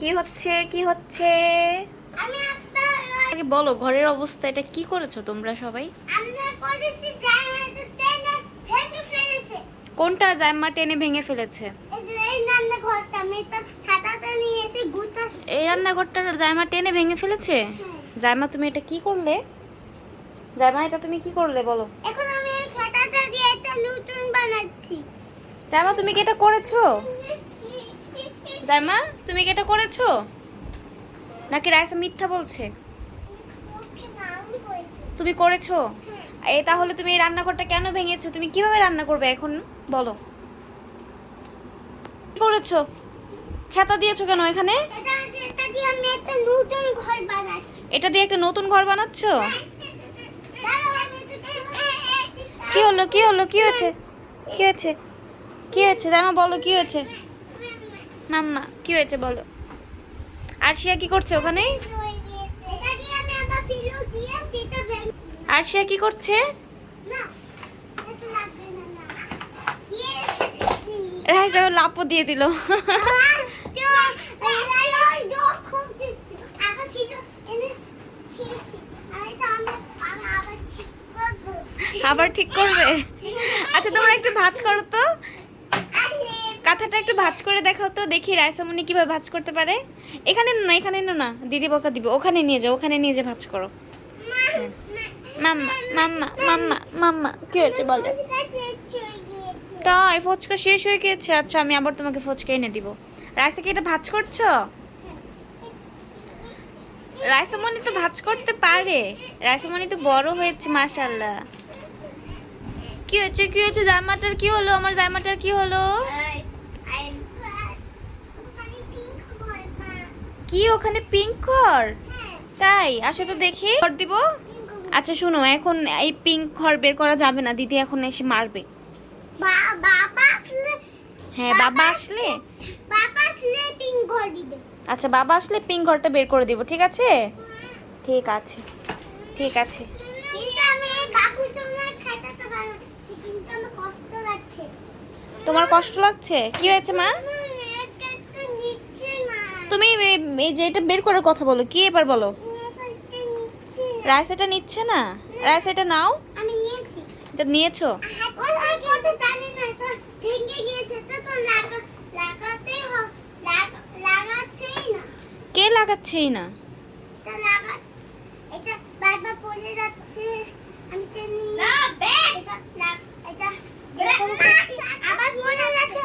কি হচ্ছে কি হচ্ছে? আগে বলো ঘরের অবস্থা, এটা কি করেছো তোমরা সবাই? কোনটা জায়মা টেনে ভেঙে ফেলেছে? এই রান্নাঘরটা জায়মা টেনে ভেঙে ফেলেছে? জায়মা তুমি এটা কি করলে? জায়মা এটা তুমি কি করলে বলো? এখন আমি এই খাতাটা দিয়ে একটা নতুন বানাচ্ছি। জায়মা তুমি কি এটা করেছো? জায়মা তুমি কি এটা করেছো নাকি রাইসা মিথ্যা বলছে? তুমি করেছো? এই তাহলে তুমি এই রান্নাঘরটা কেন ভেঙেছো? তুমি কিভাবে রান্না করবে এখন বলো? কি করেছো? খেতা দিয়েছো কেন এখানে? এটা দিয়ে আমি একটা নতুন ঘর বানাচ্ছি। এটা দিয়ে একটা নতুন ঘর বানাচ্ছো? কি হলো কি হলো কি হয়েছে? কি হয়েছে? কি হয়েছে জামা বলো কি হয়েছে? মাম্মা কি হয়েছে বলো? আরশিয়া কি করছে ওখানে? এটা দিয়ে আমি একটা ফিলু দিয়েছি তো ভেঙে আরশিয়া কি করছে? না এটা লাগবে না রাইসা লাপো দিয়ে দিল। আবার ঠিক করবে? আচ্ছা তোমরা একটু ভাঁজ করো তো, কাঁথাটা একটু ভাঁজ করে দেখাও তো দেখি রাইসামণি কিভাবে ভাঁজ করতে পারে। এখানে না এখানে না, দিদি বকা দিবে। ওখানে নিয়ে যাও, ওখানে নিয়ে যে ভাঁজ করো। মাম্মা মাম্মা মাম্মা মাম্মা কি হয়েছে বলো? তাই ফুচকা শেষ হয়ে গিয়েছে? আচ্ছা আমি আবার তোমাকে ফুচকা এনে দিব। রাইসা কি এটা ভাঁজ করছো? রাইসামণি তো ভাঁজ করতে পারে, রাইসামণি তো বড় হয়েছে মাশাআল্লাহ। কি হচ্ছে কি হচ্ছে? জামাটার কি হলো? আমার জামাটার কি হলো? কি ওখানে পিঙ্ক ঘর? তাই আসো তো দেখি। ঘর দিব। আচ্ছা শুনো, এখন এই পিঙ্ক ঘর বের করা যাবে না, দিদি এখন এসে মারবে। হ্যাঁ বাবা আসলে পিঙ্ক ঘর দিবে। আচ্ছা বাবা আসলে পিঙ্ক ঘরটা বের করে দিব, ঠিক আছে? ঠিক আছে ঠিক আছে। তোমার কষ্ট লাগছে? কি হয়েছে মা? তুমি এই যে এটা বের করে কথা বলো, কি এবার বলো? রাইস এটা নিচ্ছে না, রাইস এটা নাও। আমি নিয়েছি। এটা নিয়েছো? কে লাগাচ্ছেই না? এটা বারবার পড়ে যাচ্ছে। আমি টেনে নিয়ে এটা এটা আবার পড়ে যাচ্ছে,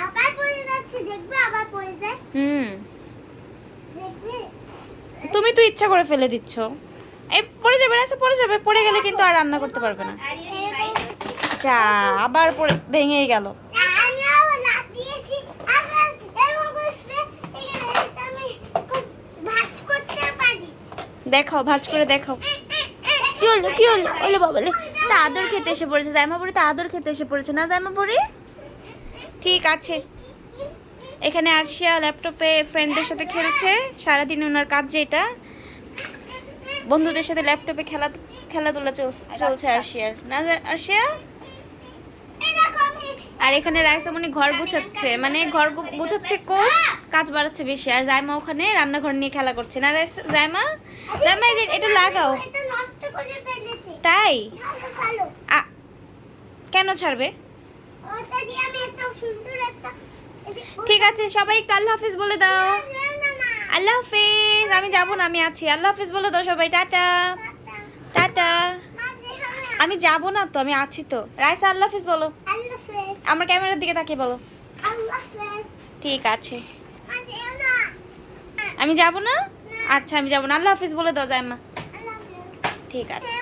আবার পড়ে যাচ্ছে। দেখবে আবার পড়ে যায়। দেখবে তুমি তো ইচ্ছা করে ফেলে দিচ্ছ। এই পড়ে যাবে, রাইসা পড়ে যাবে, পড়ে গেলে কিন্তু আর রান্না করতে পারবে না। আচ্ছা আবার পড়ে ভেঙেই গেল। দেখাও ভাঁজ করে দেখাও। কি হলো কি হলো? ওলে বাবালে, তা আদর খেতে এসে পড়েছে জাইমা পড়ি, তা আদর খেতে এসে পড়েছে না জাইমা পড়ি? ঠিক আছে। এখানে আরশিয়া ল্যাপটপে ফ্রেন্ডদের সাথে খেলছে, সারাদিন ওনার কাজ যেটা বন্ধুদের সাথে ল্যাপটপে খেলাধুলা চলছে আরশিয়ার না আরশিয়া। আর এখানে রাইসামণি ঘর গুছাচ্ছে, মানে ঘর গুছাচ্ছে কোন কাজ বাড়াচ্ছে বেশি, আর জাইমা ওখানে রান্নাঘর নিয়ে খেলা করছে না জাইমা। জাইমা এটা লাগাও। তাই কেন ছাড়বে? ঠিক আছে সবাই একটু আল্লাহ হাফিজ বলে দাও। আল্লাহ হাফিজ। আমি যাবো না, আমি আছি। আল্লাহ হাফিজ বলে দাও সবাই। Tata tata. আমি যাব না তো, আমি আছি তো। রাইসা আল্লাহ হাফিজ বলো। আমার ক্যামেরার দিকে তাকিয়ে বলো। ঠিক আছে। আমি যাব না। আচ্ছা আমি যাব না। আল্লাহ হাফিজ বলে দাও জাইমা। ঠিক আছে।